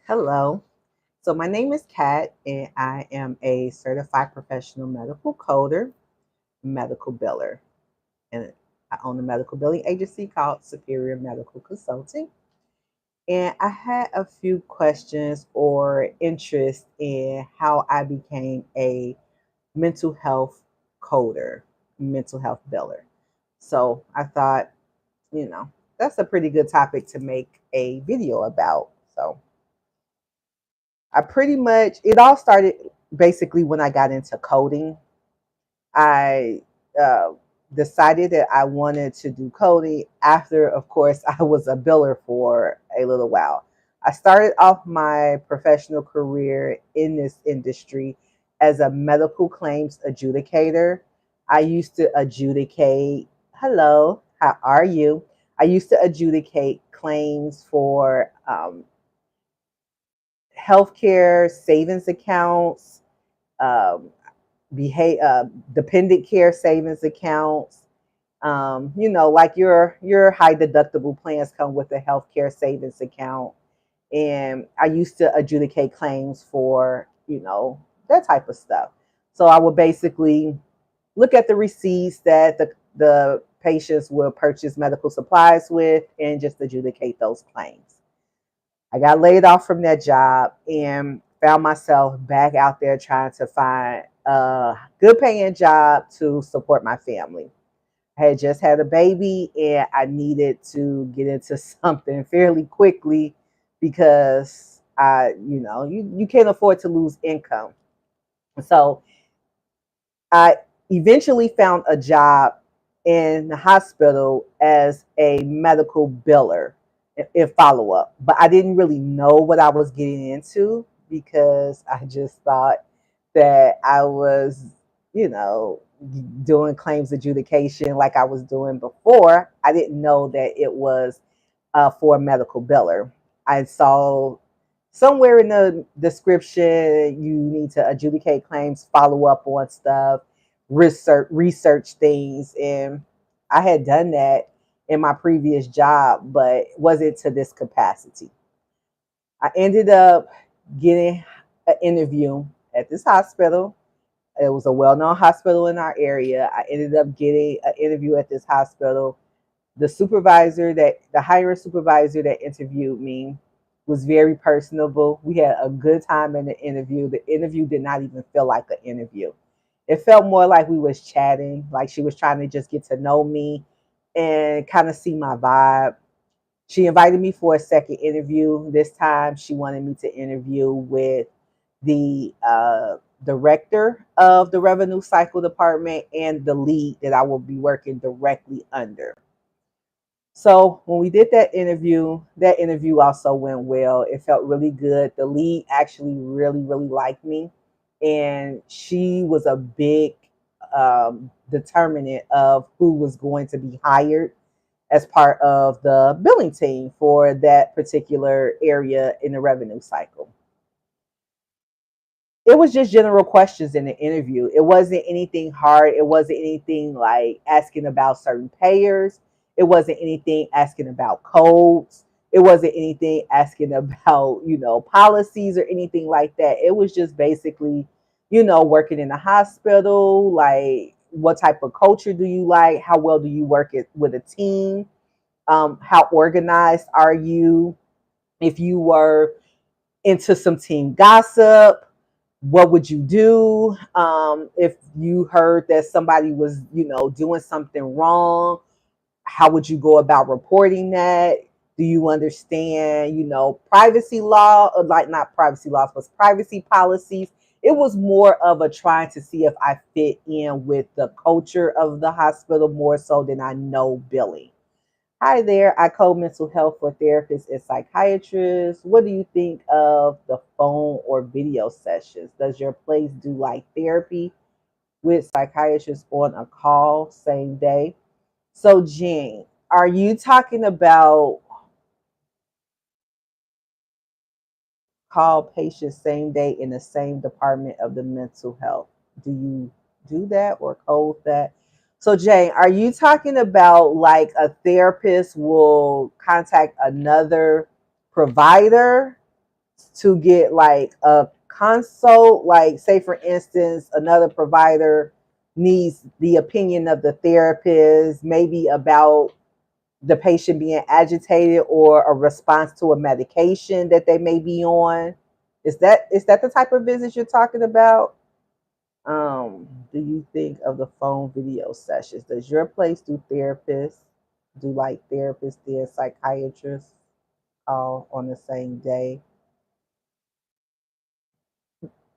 Hello. So my name is Kat, and I am a certified professional medical coder, medical biller, and I own a medical billing agency called Superior Medical Consulting. And I had a few questions or interest in how I became a mental health coder, mental health biller. So I thought, you know, that's a pretty good topic to make a video about. So I pretty much, it all started basically when I got into coding. I uh, decided that I wanted to do coding after, of course, I was a biller for a little while. I started off my professional career in this industry as a medical claims adjudicator. I used to adjudicate, hello, how are you? I used to adjudicate claims for healthcare savings accounts, um, dependent care savings accounts. Like your high deductible plans come with a healthcare savings account, and I used to adjudicate claims for that type of stuff. So I would basically look at the receipts that the patients will purchase medical supplies with, and just adjudicate those claims. I got laid off from that job and found myself back out there trying to find a good paying job to support my family. I had just had a baby and I needed to get into something fairly quickly because you can't afford to lose income. So I eventually found a job in the hospital as a medical biller in follow up, but I didn't really know what I was getting into because I just thought that I was, you know, doing claims adjudication like I was doing before. I didn't know that it was for a medical biller. I saw somewhere in the description you need to adjudicate claims, follow up on stuff, research things, and I had done that in my previous job, but wasn't to this capacity. I ended up getting an interview at this hospital. It was a well-known hospital in our area. I ended up getting an interview at this hospital. The hiring supervisor that interviewed me was very personable. We had a good time in the interview. The interview did not even feel like an interview. It felt more like we was chatting, like she was trying to just get to know me and kind of see my vibe. She invited me for a second interview. This time she wanted me to interview with the director of the revenue cycle department and the lead that I will be working directly under. So when we did that interview also went well. It felt really good. The lead actually really, really liked me. And she was a big determinant of who was going to be hired as part of the billing team for that particular area in the revenue cycle. It was just general questions in the interview. It wasn't anything hard. It wasn't anything like asking about certain payers. It wasn't anything asking about codes. It wasn't anything asking about, policies or anything like that. It was just basically, working in a hospital, like what type of culture do you like? How well do you work with a team? How organized are you? If you were into some team gossip, what would you do if you heard that somebody was doing something wrong? How would you go about reporting that? Do you understand privacy law, or like not privacy laws but privacy policies? It was more of a trying to see if I fit in with the culture of the hospital more so than I know billing. Hi there, I code mental health for therapists and psychiatrists. What do you think of the phone or video sessions? Does your place do like therapy with psychiatrists on a call same day? So, Jean, are you talking about call patients same day in the same department of the mental health? Do you do that or code that? So, Jane, are you talking about like a therapist will contact another provider to get like a consult, like say for instance, another provider needs the opinion of the therapist, maybe about the patient being agitated or a response to a medication that they may be on. Is that the type of business you're talking about? Do you think of the phone video sessions? Does your place do therapists? Do like therapists and psychiatrists all on the same day?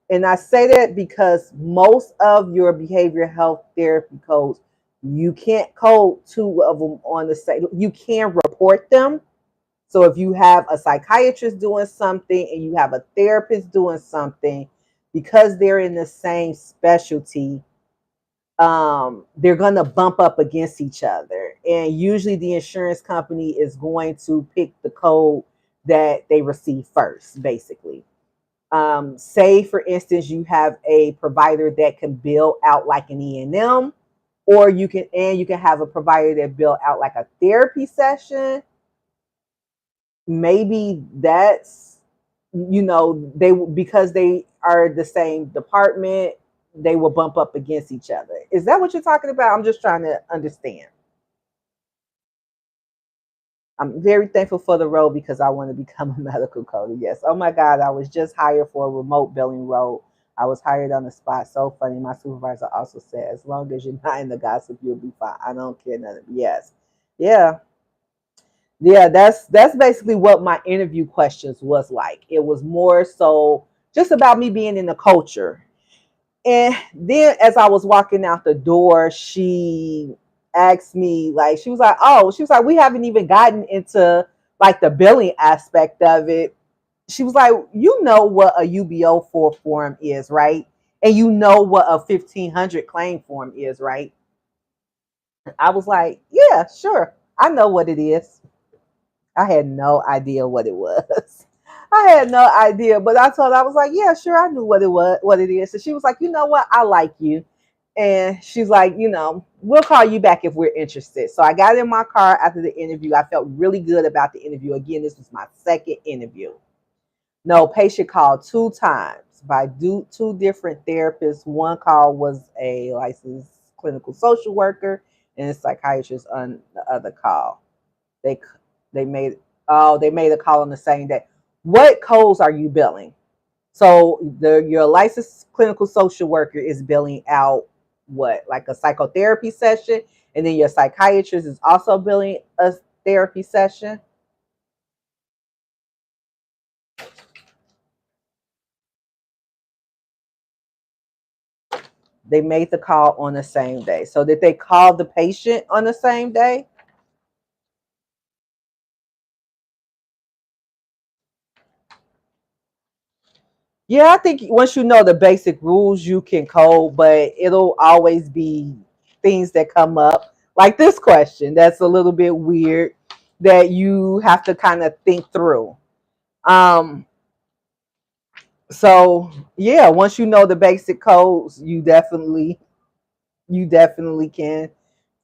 And I say that because most of your behavioral health therapy codes, you can't code two of them on the same. You can report them. So if you have a psychiatrist doing something and you have a therapist doing something, because they're in the same specialty, they're going to bump up against each other. And usually the insurance company is going to pick the code that they receive first, basically. Say, for instance, you have a provider that can bill out like an E&M, or you can have a provider that bill out like a therapy session. Maybe that's, they, because they are the same department, they will bump up against each other. Is that what you're talking about? I'm just trying to understand. I'm very thankful for the role because I want to become a medical coder. Yes. Oh my God, I was just hired for a remote billing role. I was hired on the spot. So funny. My supervisor also said, as long as you're not in the gossip, you'll be fine. I don't care nothing. Yes. Yeah. Yeah, that's basically what my interview questions was like. It was more so just about me being in the culture. And then as I was walking out the door, she asked me, like, she was like, we haven't even gotten into like the billing aspect of it. She was like, you know what a UBO 4 form is, right? And you know what a 1500 claim form is, right? I was like, yeah, sure. I know what it is. I had no idea what it was. I had no idea, but I told her, I was like, yeah, sure, I knew what it is. So she was like, you know what, I like you. And she's like, we'll call you back if we're interested. So I got in my car after the interview. I felt really good about the interview. Again, this was my second interview. No, patient called 2 times by two different therapists. One call was a licensed clinical social worker and a psychiatrist on the other call. They they made they made a call on the same day. What codes are you billing? So your licensed clinical social worker is billing out what, like a psychotherapy session, and then your psychiatrist is also billing a therapy session. They made the call on the same day. So did they call the patient on the same day? Yeah, I think once you know the basic rules, you can code, but it'll always be things that come up, like this question that's a little bit weird that you have to kind of think through. Um, so yeah, once you know the basic codes, you definitely can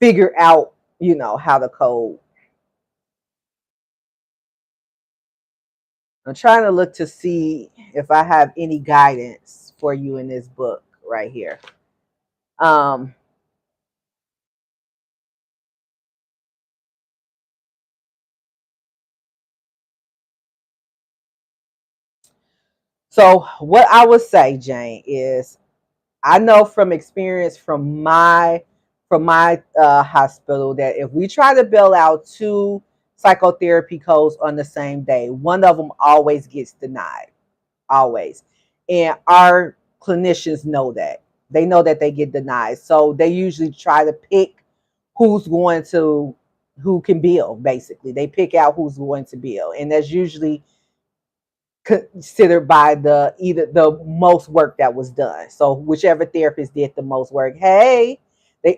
figure out, how to code. I'm trying to look to see if I have any guidance for you in this book right here. Um, So what I would say, Jane, is I know from experience from my hospital that if we try to bill out two psychotherapy codes on the same day, one of them always gets denied, always. And our clinicians know that. They know that they get denied. So they usually try to pick who's going to who can bill, basically. They pick out who's going to bill. And that's usually considered by the either the most work that was done. So whichever therapist did the most work,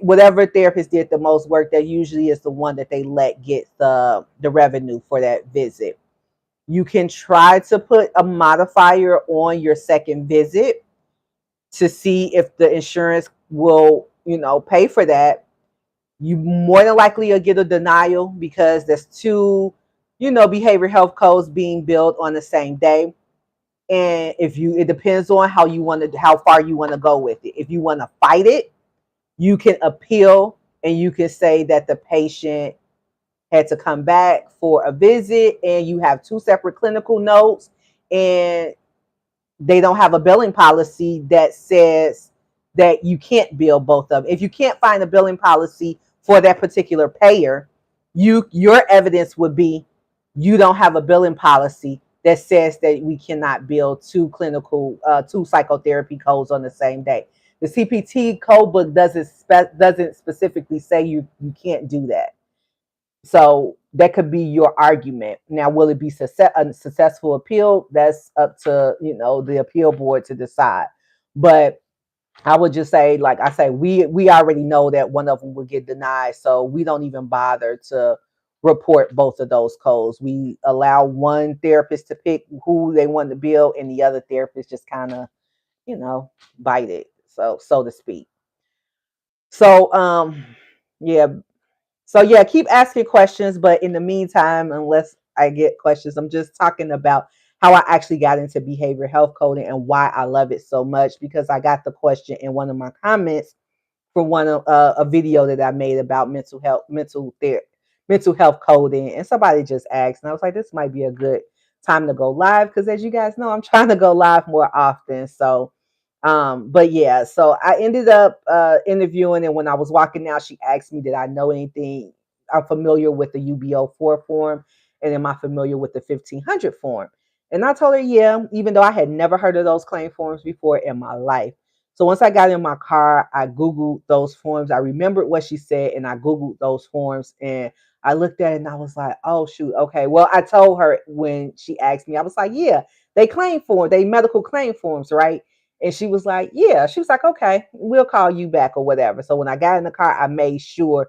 whatever therapist did the most work, that usually is the one that they let get the revenue for that visit. You can try to put a modifier on your second visit to see if the insurance will, pay for that. You more than likely will get a denial because there's two, behavioral health codes being billed on the same day. And it depends on how far you want to go with it. If you want to fight it, you can appeal and you can say that the patient had to come back for a visit and you have two separate clinical notes and they don't have a billing policy that says that you can't bill both of them. If you can't find a billing policy for that particular payer, your evidence would be you don't have a billing policy that says that we cannot bill two psychotherapy codes on the same day. The CPT code book doesn't specifically say you can't do that. So that could be your argument. Now, will it be a successful appeal? That's up to the appeal board to decide. But I would just say, like I say, we already know that one of them will get denied, so we don't even bother to report both of those codes. We allow one therapist to pick who they want to bill, and the other therapist just kind of, bite it, so to speak. So, yeah. So yeah, keep asking questions, but in the meantime, unless I get questions, I'm just talking about how I actually got into behavioral health coding and why I love it so much, because I got the question in one of my comments from one of a video that I made about mental health coding, and somebody just asked, and I was like, this might be a good time to go live because, as you guys know, I'm trying to go live more often. So, but yeah, so I ended up interviewing, and when I was walking out, she asked me, did I know anything? I'm familiar with the UBO4 form, and am I familiar with the 1500 form? And I told her, yeah, even though I had never heard of those claim forms before in my life. So once I got in my car, I Googled those forms. I remembered what she said, and I Googled those forms, and I looked at it, and I was like, oh, shoot, okay. Well, I told her when she asked me, I was like, yeah, they medical claim forms, right? And she was like, yeah. She was like, okay, we'll call you back or whatever. So when I got in the car, I made sure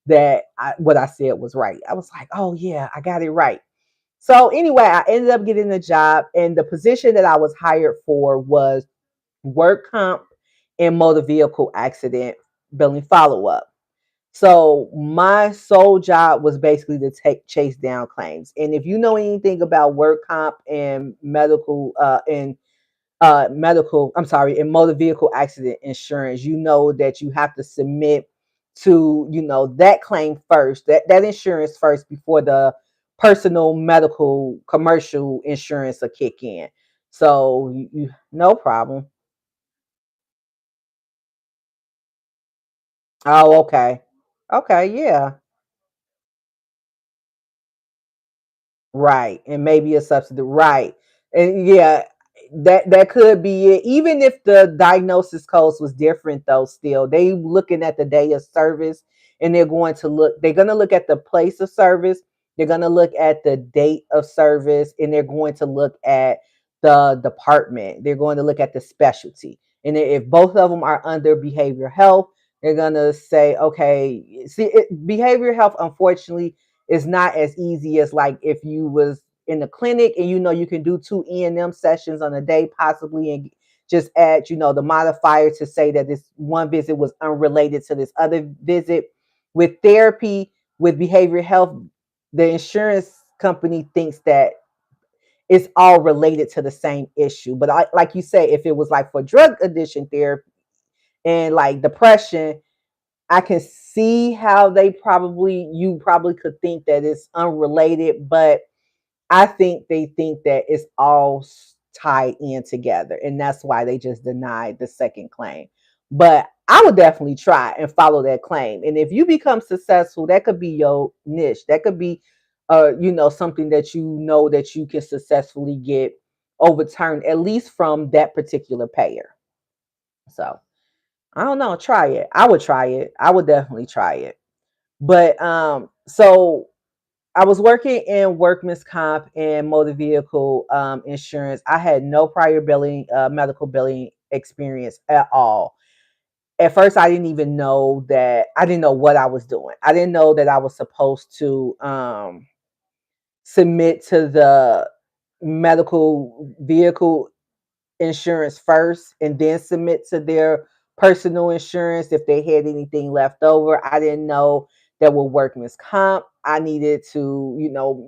that what I said was right. I was like, oh, yeah, I got it right. So anyway, I ended up getting the job, and the position that I was hired for was work comp and motor vehicle accident billing follow-up. So my sole job was basically to chase down claims. And if you know anything about work comp and in motor vehicle accident insurance, you know that you have to submit to, that claim first, that insurance first before the personal medical commercial insurance will kick in. So no problem. Oh, okay. Okay, yeah. Right. And maybe a substitute. Right. And yeah, that could be it. Even if the diagnosis codes was different though, still they looking at the day of service, and they're gonna look at the place of service, they're gonna look at the date of service, and they're going to look at the department, they're going to look at the specialty. And if both of them are under behavioral health, they're gonna say, okay, behavioral health, unfortunately, it's not as easy as like if you was in the clinic and you can do 2 E&M sessions on a day possibly, and just add the modifier to say that this one visit was unrelated to this other visit. With therapy, with behavioral health, the insurance company thinks that it's all related to the same issue. But like you say, if it was like for drug addiction therapy and like depression, I can see how you probably could think that it's unrelated, but I think they think that it's all tied in together, and that's why they just denied the second claim. But I would definitely try and follow that claim. And if you become successful, that could be your niche. That could be, something that that you can successfully get overturned, at least from that particular payer. So I don't know. Try it. I would try it. I would definitely try it. But so I was working in workman's comp and motor vehicle insurance. I had no prior medical billing experience at all. At first, I didn't even know that. I didn't know what I was doing. I didn't know that I was supposed to submit to the medical vehicle insurance first and then submit to their personal insurance if they had anything left over. I didn't know that with workman's comp, I needed to,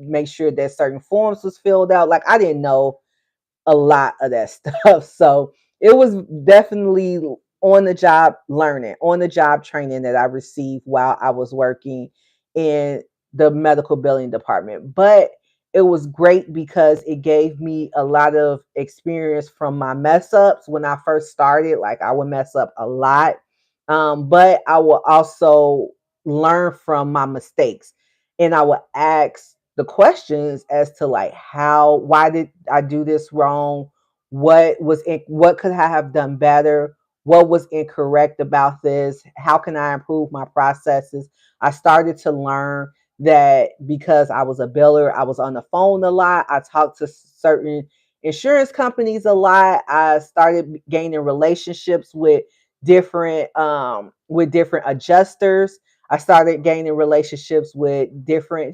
make sure that certain forms was filled out. Like I didn't know a lot of that stuff. So it was definitely on the job learning, on the job training that I received while I was working in the medical billing department. But it was great because it gave me a lot of experience from my mess ups when I first started. Like I would mess up a lot, but I will also learn from my mistakes, and I will ask the questions as to like why did I do this wrong? What could I have done better? What was incorrect about this? How can I improve my processes? I started to learn that because I was a biller, I was on the phone a lot. I talked to certain insurance companies a lot. I started gaining relationships with different adjusters. I started gaining relationships with different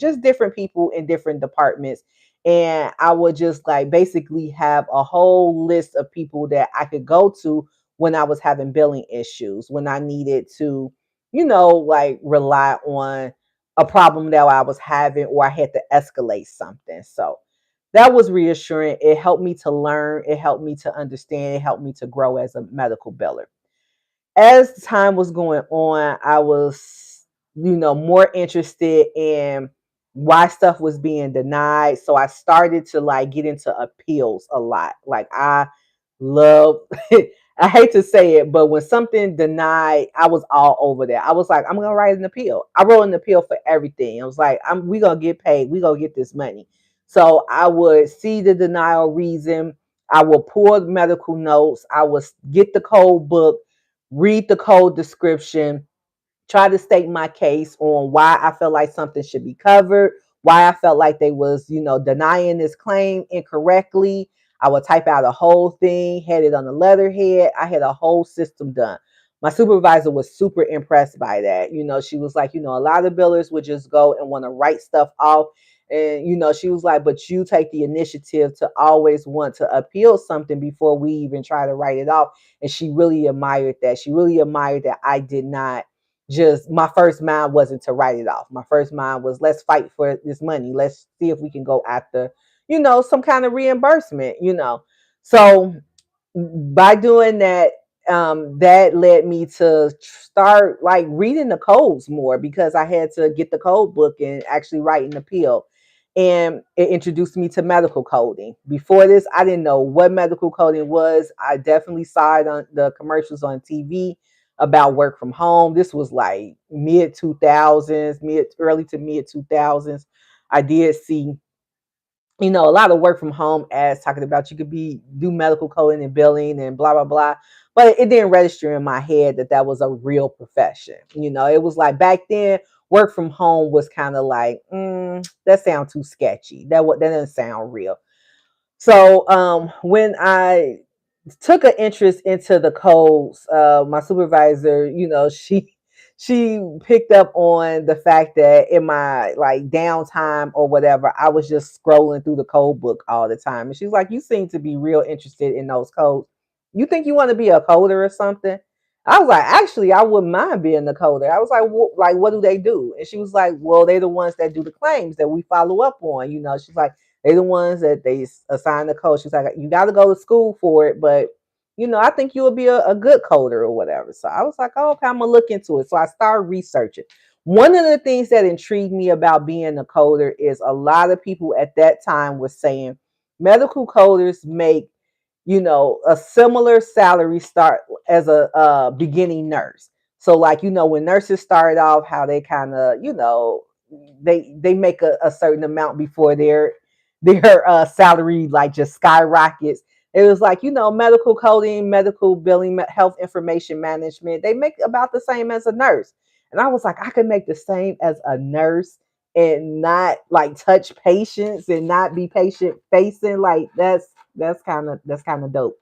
people in different departments. And I would just like basically have a whole list of people that I could go to when I was having billing issues, when I needed to, like rely on a problem that I was having or I had to escalate something. So that was reassuring. It helped me to learn, it helped me to understand, it helped me to grow as a medical biller. As time was going on, I was, more interested in why stuff was being denied. So I started to like get into appeals a lot. Like I love I hate to say it, but when something denied, I was all over that. I was like, I'm gonna write an appeal. I wrote an appeal for everything. I was like, we gonna get paid. We gonna get this money. So I would see the denial reason. I would pull medical notes. I would get the code book, read the code description, try to state my case on why I felt like something should be covered, why I felt like they was, denying this claim incorrectly. I would type out a whole thing, had it on the letterhead. I had a whole system done. My supervisor was super impressed by that. She was like, a lot of billers would just go and want to write stuff off. And, she was like, but you take the initiative to always want to appeal something before we even try to write it off. And she really admired that. She really admired that I did not just, my first mind wasn't to write it off. My first mind was, let's fight for this money. Let's see if we can go after, some kind of reimbursement. So by doing that, that led me to start like reading the codes more because I had to get the code book and actually write an appeal. And it introduced me to medical coding. Before this, I didn't know what medical coding was. I definitely saw it on the commercials on TV about work from home. This was like mid 2000s, early to mid 2000s. I did see, a lot of work from home ads talking about you could do medical coding and billing and blah blah blah. But it didn't register in my head that that was a real profession. It was like back then, work from home was kind of like, that sounds too sketchy. That doesn't sound real. So when I took an interest into the codes, my supervisor, she picked up on the fact that in my like downtime or whatever, I was just scrolling through the code book all the time. And she's like, you seem to be real interested in those codes. You think you want to be a coder or something? I was like, actually, I wouldn't mind being the coder. I was like, what do they do? And she was like, well, they're the ones that do the claims that we follow up on. She's like, they're the ones that they assign the code. She's like, you got to go to school for it, but I think you would be a good coder or whatever. So I was like, oh, okay, I'm gonna look into it. So I started researching. One of the things that intrigued me about being a coder is a lot of people at that time was saying medical coders make, a similar salary start as a beginning nurse. So like, when nurses started off, how they kind of, they make a certain amount before their salary like just skyrockets. It was like, medical coding, medical billing, health information management, they make about the same as a nurse. And I was like, I could make the same as a nurse and not like touch patients and not be patient facing. Like that's kind of dope.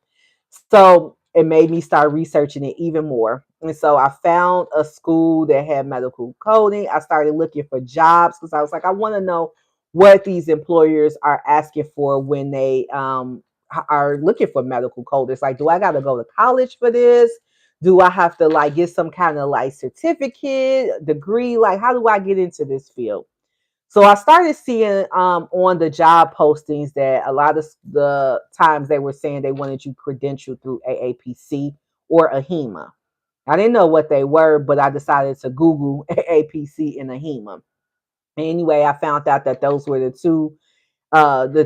So it made me start researching it even more. And so I found a school that had medical coding. I started looking for jobs because I was like, I want to know what these employers are asking for when they are looking for medical coders. Like, do I got to go to college for this? Do I have to like get some kind of like certificate, degree? Like, how do I get into this field? So I started seeing on the job postings that a lot of the times they were saying they wanted you credentialed through AAPC or AHEMA. I didn't know what they were, but I decided to Google AAPC and AHEMA. Anyway, I found out that those were the two uh the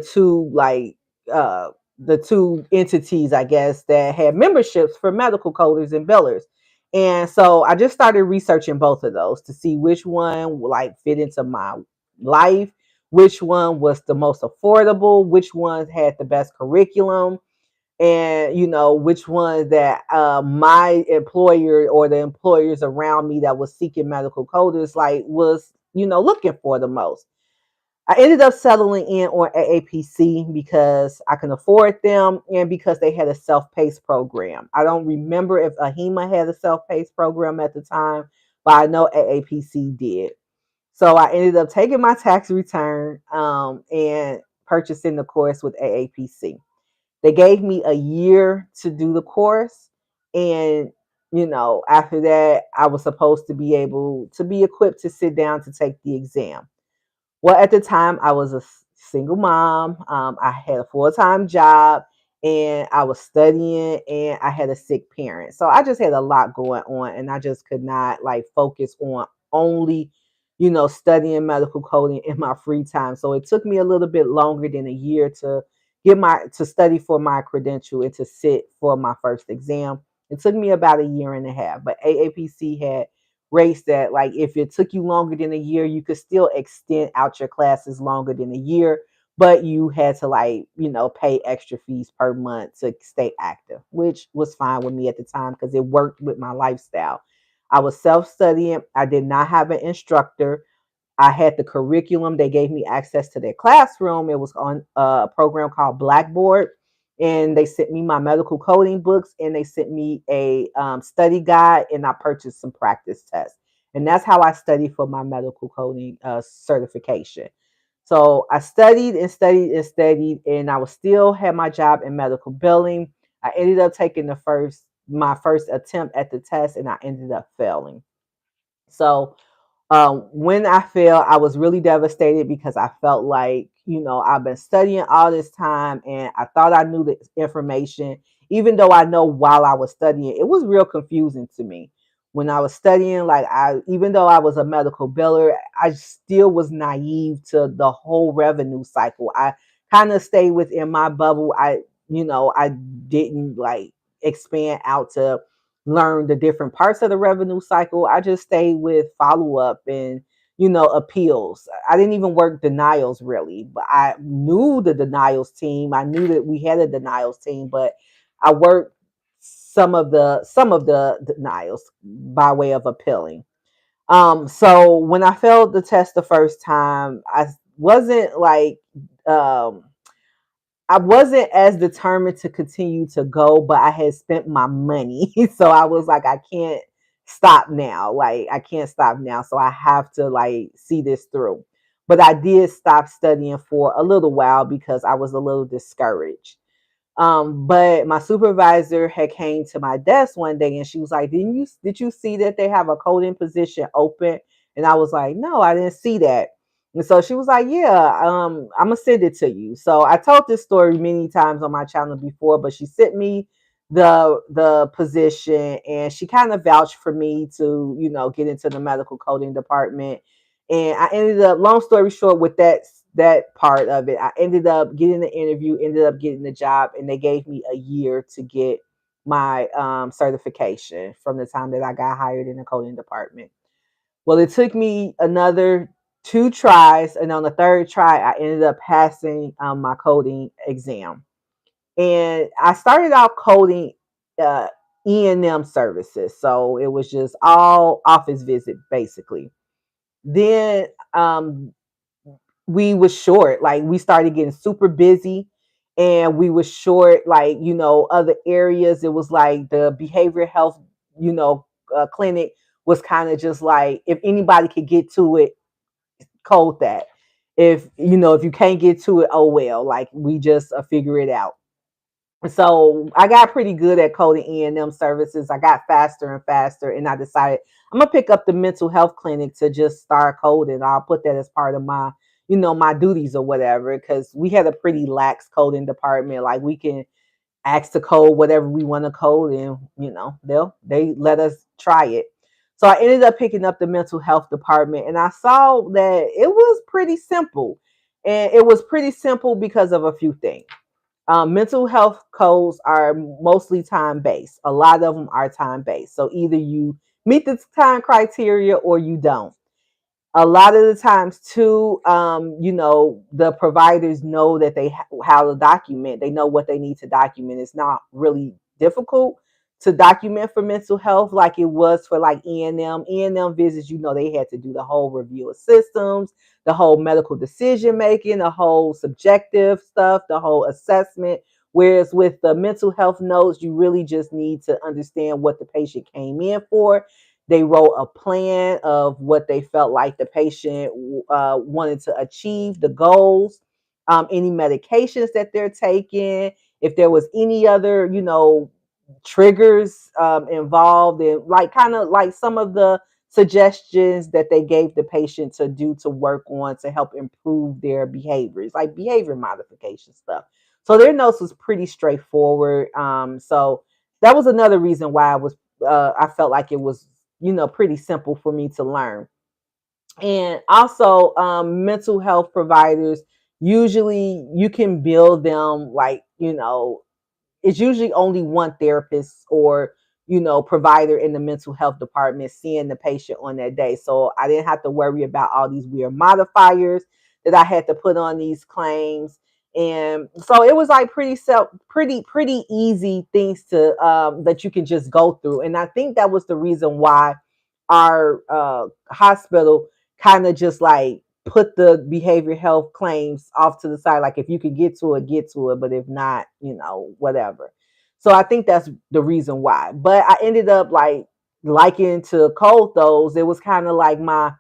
two entities, I guess, that had memberships for medical coders and billers. And so I just started researching both of those to see which one like fit into my life, which one was the most affordable, which ones had the best curriculum, and which ones that my employer or the employers around me that was seeking medical coders like was looking for the most. I ended up settling in on AAPC because I can afford them and because they had a self-paced program. I don't remember if AHEMA had a self-paced program at the time, but I know AAPC did. So I ended up taking my tax return and purchasing the course with AAPC. They gave me a year to do the course. And, after that, I was supposed to be able to be equipped to sit down to take the exam. Well, at the time, I was a single mom. I had a full time job and I was studying and I had a sick parent. So I just had a lot going on and I just could not like focus on only, studying medical coding in my free time. So it took me a little bit longer than a year to to study for my credential and to sit for my first exam. It took me about a year and a half, but AAPC had race that like if it took you longer than a year, you could still extend out your classes longer than a year, but you had to like pay extra fees per month to stay active, which was fine with me at the time because it worked with my lifestyle. I was self-studying. I did not have an instructor. I had the curriculum. They gave me access to their classroom. It was on a program called Blackboard. And they sent me my medical coding books and they sent me a study guide and I purchased some practice tests. And that's how I studied for my medical coding certification. So I studied and studied and studied, and I was still had my job in medical billing. I ended up taking my first attempt at the test and I ended up failing. So when I failed, I was really devastated because I felt like, I've been studying all this time and I thought I knew the information, even though I know while I was studying, it was real confusing to me. When I was studying, even though I was a medical biller, I still was naive to the whole revenue cycle. I kind of stayed within my bubble. I didn't like expand out to learn the different parts of the revenue cycle. I just stayed with follow up and appeals. I didn't even work denials really, but I knew the denials team. I knew that we had a denials team, but I worked some of the denials by way of appealing. So when I failed the test the first time, wasn't like um I wasn't as determined to continue to go, but I had spent my money. So I was like, I can't stop now. Like, I can't stop now. So I have to like see this through. But I did stop studying for a little while because I was a little discouraged. But my supervisor had came to my desk one day and she was like, did you see that they have a coding position open? And I was like, no, I didn't see that. And so she was like, yeah, I'm gonna send it to you. So I told this story many times on my channel before, but she sent me the position and she kind of vouched for me to, get into the medical coding department. And I ended up, long story short, with that part of it, I ended up getting the interview, ended up getting the job, and they gave me a year to get my certification from the time that I got hired in the coding department. Well, it took me another 2 tries, and on the third try, I ended up passing my coding exam. And I started out coding uh, E&M services, so it was just all office visit basically. Then we was short. Like we started getting super busy and we was short, like, other areas. It was like the behavioral health, clinic was kind of just like, if anybody could get to it, code that. If you can't get to it, oh well, like we just figure it out. So I got pretty good at coding E&M services. I got faster and faster, and I decided I'm gonna pick up the mental health clinic to just start coding. I'll put that as part of my, my duties or whatever, because we had a pretty lax coding department. Like we can ask to code whatever we want to code, and they let us try it. So I ended up picking up the mental health department, and I saw that it was pretty simple, and it was pretty simple because of a few things. Mental health codes are mostly time based. A lot of them are time based. So either you meet the time criteria or you don't. A lot of the times too, the providers know that how to document. They know what they need to document. It's not really difficult to document for mental health like it was for like E&M visits. They had to do the whole review of systems, the whole medical decision making, the whole subjective stuff, the whole assessment. Whereas with the mental health notes, you really just need to understand what the patient came in for. They wrote a plan of what they felt like the patient wanted to achieve, the goals, any medications that they're taking, if there was any other, triggers involved, and like kind of like some of the suggestions that they gave the patient to do to work on to help improve their behaviors, like behavior modification stuff. So their notes was pretty straightforward. So that was another reason why I felt like it was pretty simple for me to learn. And also, mental health providers, usually you can build them like, it's usually only one therapist or provider in the mental health department seeing the patient on that day. So I didn't have to worry about all these weird modifiers that I had to put on these claims. And so it was like pretty easy things to that you can just go through. And I think that was the reason why our hospital kind of just like put the behavior health claims off to the side. Like if you could get to it, get to it. But if not, whatever. So I think that's the reason why. But I ended up like liking to code those. It was kind of like my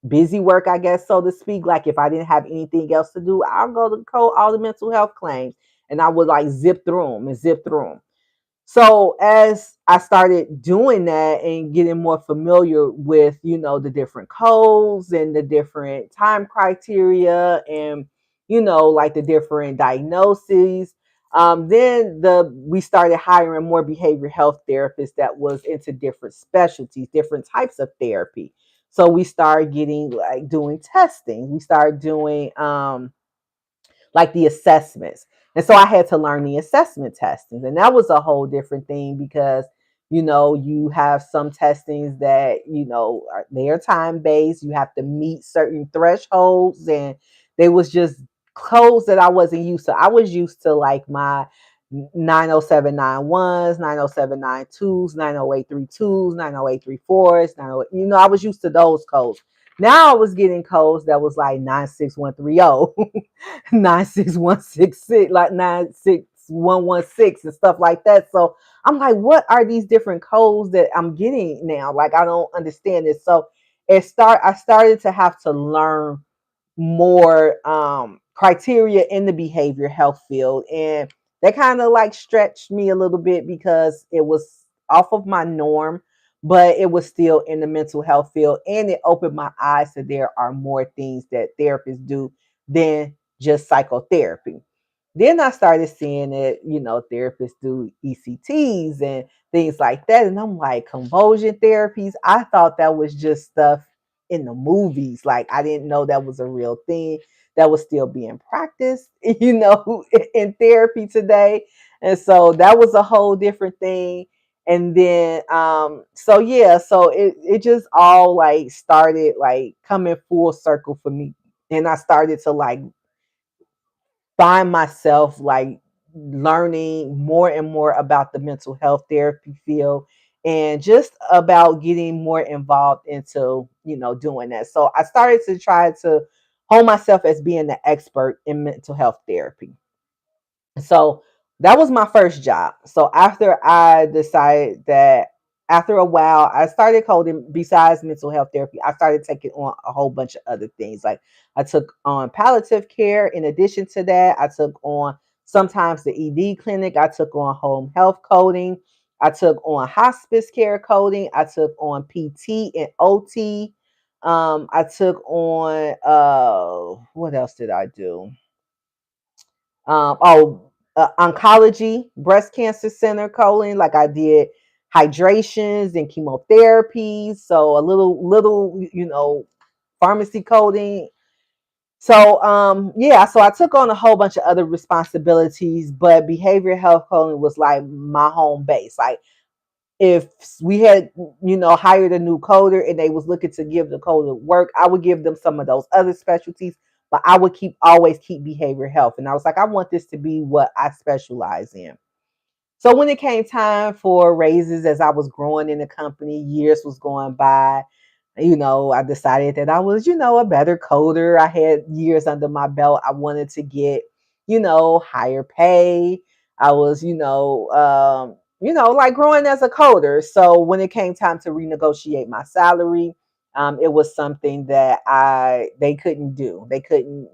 busy work, I guess, so to speak. Like if I didn't have anything else to do, I'll go to code all the mental health claims, and I would like zip through them and zip through them. So as I started doing that and getting more familiar with, the different codes and the different time criteria and, like the different diagnoses, then we started hiring more behavioral health therapists that was into different specialties, different types of therapy. So we started getting like doing testing. We started doing like the assessments. And so I had to learn the assessment testings. And that was a whole different thing because, you have some testings that, they are time based. You have to meet certain thresholds. And they was just codes that I wasn't used to. I was used to like my 90791s, 90792s, 90832s, 90834s, 908, I was used to those codes. Now I was getting codes that was like 96130, 96166, like 96116 and stuff like that. So I'm like, what are these different codes that I'm getting now? Like I don't understand this. So I started to have to learn more criteria in the behavior health field, and that kind of like stretched me a little bit because it was off of my norm, but it was still in the mental health field, and it opened my eyes to there are more things that therapists do than just psychotherapy. Then I started seeing that, therapists do ECTs and things like that. And I'm like, convulsion therapies. I thought that was just stuff in the movies. Like, I didn't know that was a real thing that was still being practiced, in therapy today. And so that was a whole different thing. And then, so yeah, so it just all like started like coming full circle for me. And I started to like find myself like learning more and more about the mental health therapy field and just about getting more involved into doing that. So I started to try to hold myself as being the expert in mental health therapy. So that was my first job. So after I decided that, after a while, I started coding. Besides mental health therapy, I started taking on a whole bunch of other things. Like I took on palliative care. In addition to that, I took on sometimes the ED clinic. I took on home health coding. I took on hospice care coding. I took on PT and OT. I took on what else did I do? Oncology, breast cancer center colon. Like I did hydrations and chemotherapies. So a little, pharmacy coding. So yeah, so I took on a whole bunch of other responsibilities, but behavioral health coding was like my home base. Like if we had, hired a new coder and they was looking to give the coder work, I would give them some of those other specialties, but I would always keep behavioral health. And I was like, I want this to be what I specialize in. So when it came time for raises, as I was growing in the company, years was going by, I decided that I was, a better coder. I had years under my belt. I wanted to get, higher pay. I was, like growing as a coder. So when it came time to renegotiate my salary, it was something that they couldn't do. They couldn't,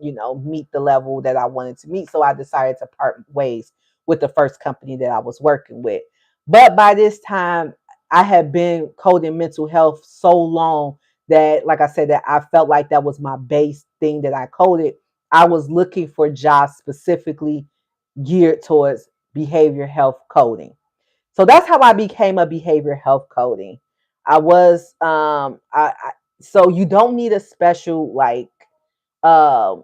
meet the level that I wanted to meet. So I decided to part ways with the first company that I was working with. But by this time, I had been coding mental health so long that, like I said, that I felt like that was my base thing that I coded. I was looking for jobs specifically geared towards behavior health coding. So that's how I became a behavior health coding. I was so you don't need a special like uh,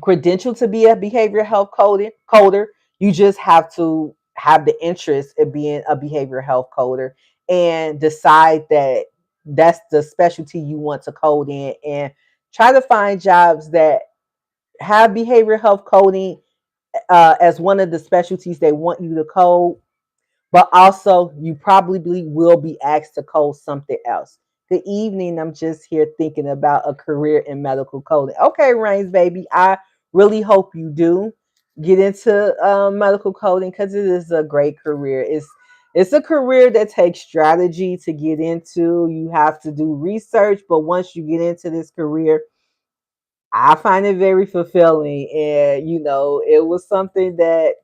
credential to be a behavioral health coder. You just have to have the interest in being a behavioral health coder and decide that that's the specialty you want to code in, and try to find jobs that have behavioral health coding as one of the specialties they want you to code, but also you probably will be asked to code something else. Good evening. I'm just here thinking about a career in medical coding. Okay, Rains, baby. I really hope you do get into medical coding, because it is a great career. It's a career that takes strategy to get into. You have to do research, but once you get into this career, I find it very fulfilling. And it was something that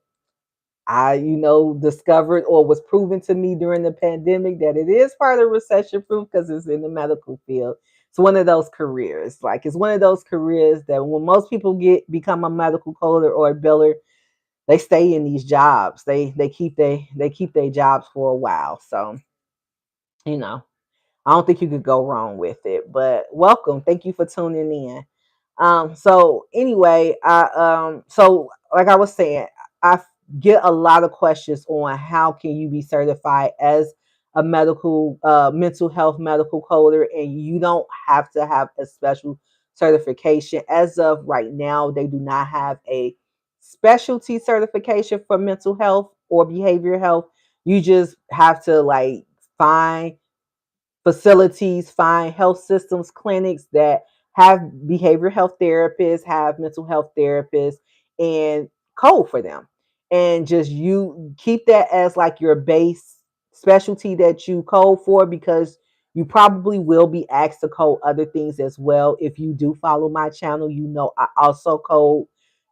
I, discovered or was proven to me during the pandemic that it is part of recession proof because it's in the medical field. It's one of those careers. Like it's one of those careers that when most people become a medical coder or a biller, they stay in these jobs. They keep their jobs for a while. So, you know, I don't think you could go wrong with it. But welcome. Thank you for tuning in. So anyway, so like I was saying, I get a lot of questions on how can you be certified as a mental health medical coder, and you don't have to have a special certification. As of right now, they do not have a specialty certification for mental health or behavioral health. You just have to like find facilities, find health systems, clinics that have behavioral health therapists, have mental health therapists, and code for them. And just you keep that as like your base specialty that you code for, because you probably will be asked to code other things as well. If you do follow my channel, I also code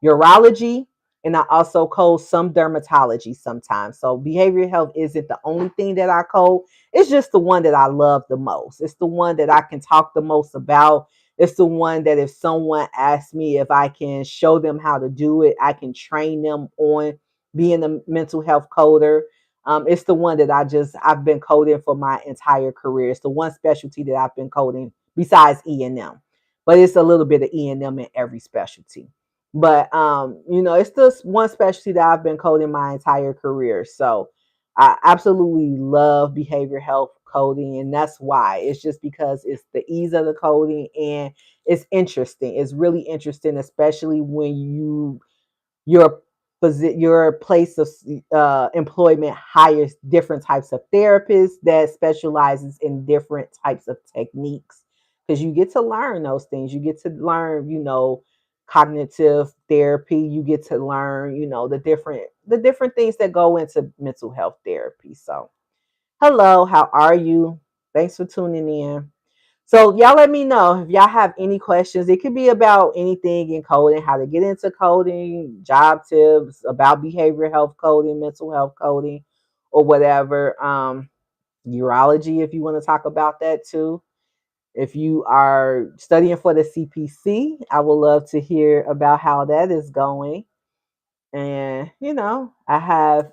urology, and I also code some dermatology sometimes. So behavioral health isn't the only thing that I code. It's just the one that I love the most. It's the one that I can talk the most about. It's the one that if someone asks me if I can show them how to do it, I can train them on being a mental health coder. It's the one that I've been coding for my entire career. It's the one specialty that I've been coding besides E&M, but it's a little bit of E&M in every specialty. But it's this one specialty that I've been coding my entire career. So I absolutely love behavior health coding, and that's why. It's just because it's the ease of the coding and it's interesting. It's really interesting, especially when your your place of employment hires different types of therapists that specializes in different types of techniques, because you get to learn those things. You get to learn, cognitive therapy. You get to learn, the different things that go into mental health therapy. So hello, how are you? Thanks for tuning in. So y'all let me know if y'all have any questions. It could be about anything in coding, how to get into coding, job tips, about behavioral health coding, mental health coding, or whatever. Urology, if you want to talk about that too. If you are studying for the CPC, I would love to hear about how that is going. And I have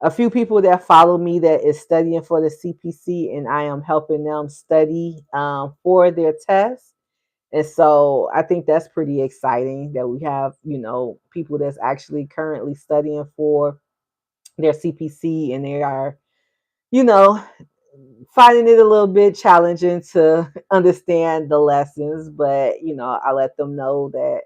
a few people that follow me that is studying for the CPC, and I am helping them study for their tests. And so I think that's pretty exciting that we have, people that's actually currently studying for their CPC, and they are, you know, finding it a little bit challenging to understand the lessons. But, I let them know that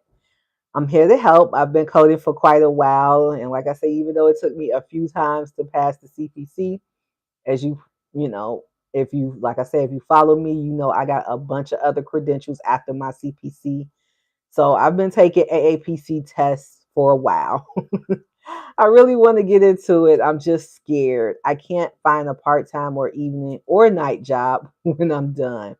I'm here to help. I've been coding for quite a while. And like I say, even though it took me a few times to pass the CPC, as you know, if you, like I said, if you follow me, I got a bunch of other credentials after my CPC. So I've been taking AAPC tests for a while. I really want to get into it. I'm just scared. I can't find a part time or evening or night job when I'm done.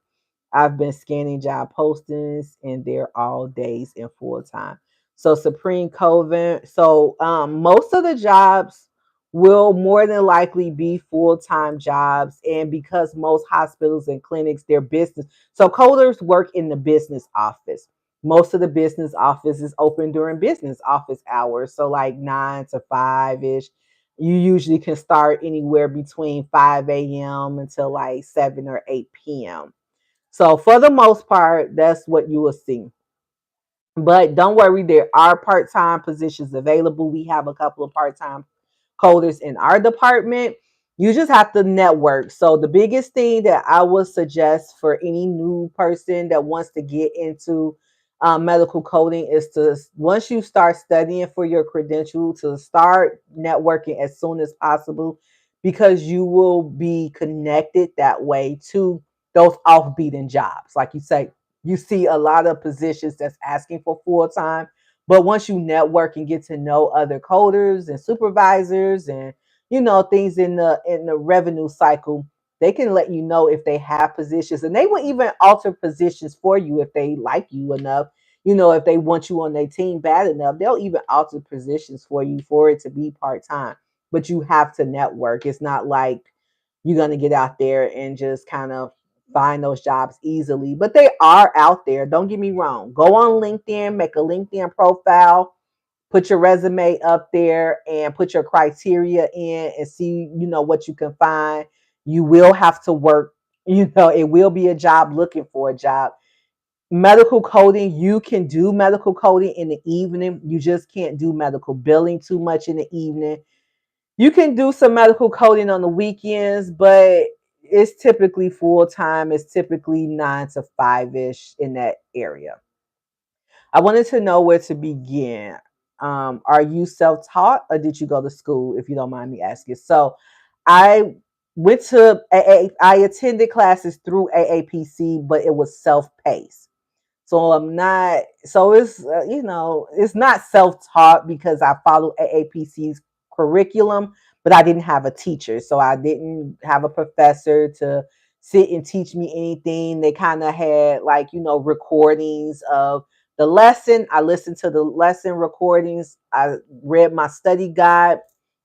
I've been scanning job postings and they're all days and full time. So Supreme COVID. So most of the jobs will more than likely be full time jobs. And because most hospitals and clinics, they're business. So coders work in the business office. Most of the business office is open during business office hours. So like 9 to 5 ish. You usually can start anywhere between 5 a.m. until like 7 or 8 p.m. So for the most part, that's what you will see. But don't worry, there are part-time positions available. We have a couple of part-time coders in our department. You just have to network. So the biggest thing that I would suggest for any new person that wants to get into medical coding is to, once you start studying for your credential, to start networking as soon as possible, because you will be connected that way to those off-beaten jobs. Like you say, you see a lot of positions that's asking for full time. But once you network and get to know other coders and supervisors and things in the revenue cycle, they can let you know if they have positions, and they will even alter positions for you if they like you enough. If they want you on their team bad enough, they'll even alter positions for you for it to be part time. But you have to network. It's not like you're going to get out there and just kind of find those jobs easily, but they are out there. Don't get me wrong. Go on LinkedIn, make a LinkedIn profile, put your resume up there, and put your criteria in and see, what you can find. You will have to work, it will be a job looking for a job. Medical coding, you can do medical coding in the evening. You just can't do medical billing too much in the evening. You can do some medical coding on the weekends, but it's typically full time. It's typically 9 to 5 ish in that area. I wanted to know where to begin. Are you self taught or did you go to school, if you don't mind me asking? So I went to I attended classes through AAPC, but it was self paced. So I'm not, so it's, it's not self-taught because I follow AAPC's curriculum, but I didn't have a teacher. So I didn't have a professor to sit and teach me anything. They kind of had like, recordings of the lesson. I listened to the lesson recordings. I read my study guide,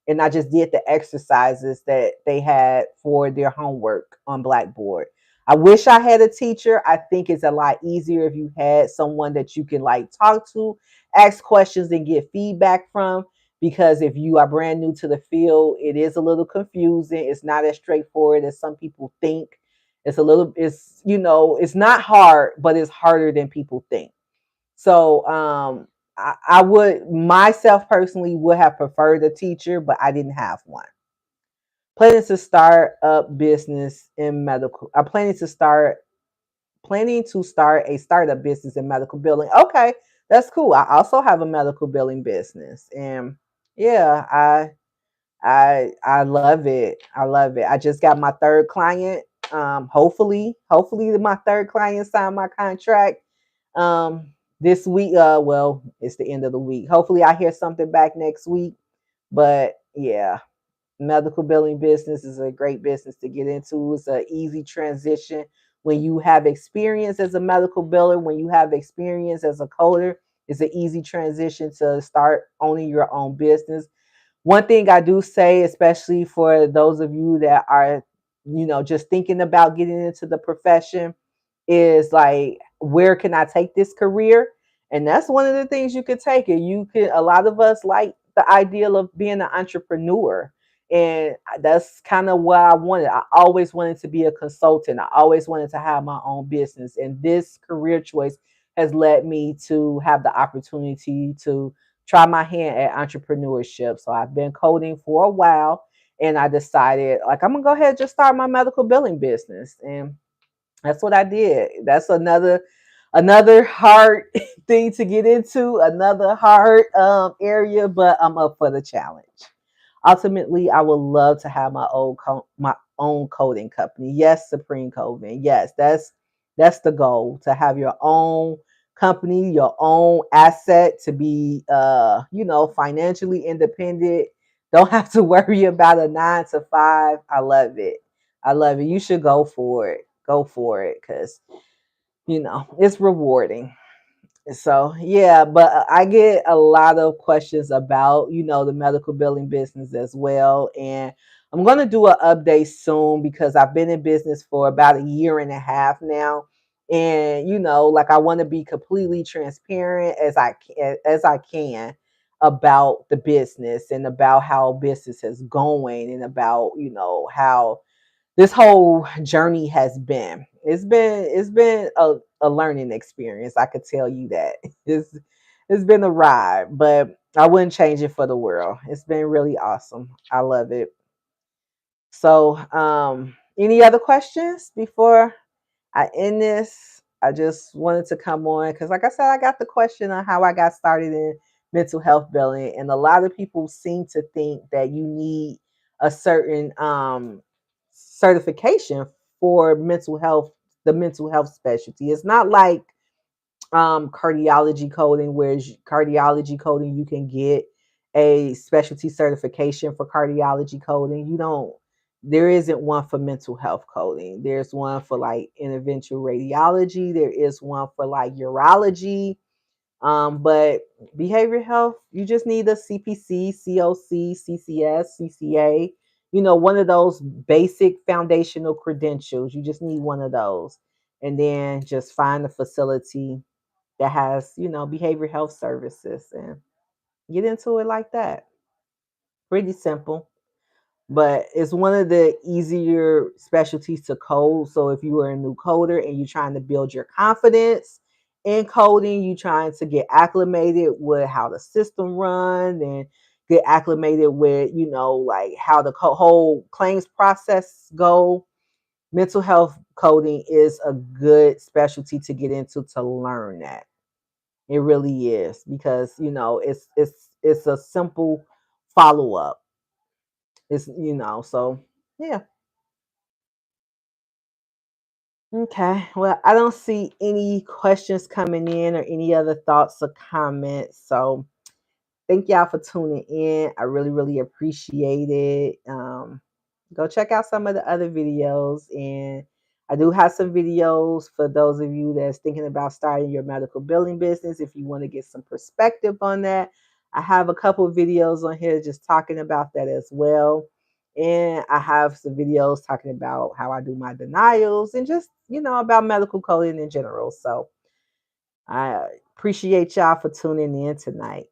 and I just did the exercises that they had for their homework on Blackboard. I wish I had a teacher. I think it's a lot easier if you had someone that you can like talk to, ask questions, and get feedback from. Because if you are brand new to the field, it is a little confusing. It's not as straightforward as some people think. It's not hard, but it's harder than people think. So I would myself personally would have preferred a teacher, but I didn't have one. Planning to start up business in medical. I'm planning to start a startup business in medical billing. Okay, that's cool. I also have a medical billing business, and yeah, I love it. I love it. I just got my third client. Hopefully my third client signed my contract this week. Well, it's the end of the week. Hopefully I hear something back next week. But yeah, medical billing business is a great business to get into. It's an easy transition when you have experience as a medical biller, when you have experience as a coder, it's an easy transition to start owning your own business. One thing I do say, especially for those of you that are, just thinking about getting into the profession, is like, where can I take this career? And that's one of the things you could take it. You could, a lot of us like the ideal of being an entrepreneur. And that's kind of what I wanted. I always wanted to be a consultant. I always wanted to have my own business. And this career choice has led me to have the opportunity to try my hand at entrepreneurship. So I've been coding for a while, and I decided, like, I'm gonna go ahead and just start my medical billing business. And that's what I did. That's another hard thing to get into, another hard area, but I'm up for the challenge. Ultimately, I would love to have my own coding company. Yes, Supreme Coding. Yes, that's the goal, to have your own company, your own asset, to be financially independent. Don't have to worry about a 9 to 5. I love it. I love it. You should go for it. Go for it, because it's rewarding. So yeah, but I get a lot of questions about the medical billing business as well, and I'm going to do an update soon because I've been in business for about a year and a half now, and like, I want to be completely transparent as I can about the business and about how business is going, and about how this whole journey has been. It's been a learning experience. I could tell you that. It's been a ride, but I wouldn't change it for the world. It's been really awesome. I love it. So, any other questions before I end this? I just wanted to come on because, like I said, I got the question on how I got started in mental health billing, and a lot of people seem to think that you need a certain certification for mental health, the mental health specialty. It's not like cardiology coding, where cardiology coding you can get a specialty certification for cardiology coding. You don't. There isn't one for mental health coding. There's one for like interventional radiology. There is one for like urology. But behavioral health, you just need a CPC, COC, CCS, CCA, one of those basic foundational credentials. You just need one of those. And then just find a facility that has, behavioral health services, and get into it like that. Pretty simple, but it's one of the easier specialties to code. So if you are a new coder and you're trying to build your confidence in coding, you trying to get acclimated with how the system runs, and get acclimated with, like how the whole claims process go, mental health coding is a good specialty to get into, to learn that. It really is, because it's a simple follow up. It's so yeah. Okay. Well, I don't see any questions coming in or any other thoughts or comments. So thank y'all for tuning in. I really, really appreciate it. Go check out some of the other videos. And I do have some videos for those of you that's thinking about starting your medical billing business. If you want to get some perspective on that, I have a couple of videos on here just talking about that as well. And I have some videos talking about how I do my denials, and just, about medical coding in general. So I appreciate y'all for tuning in tonight.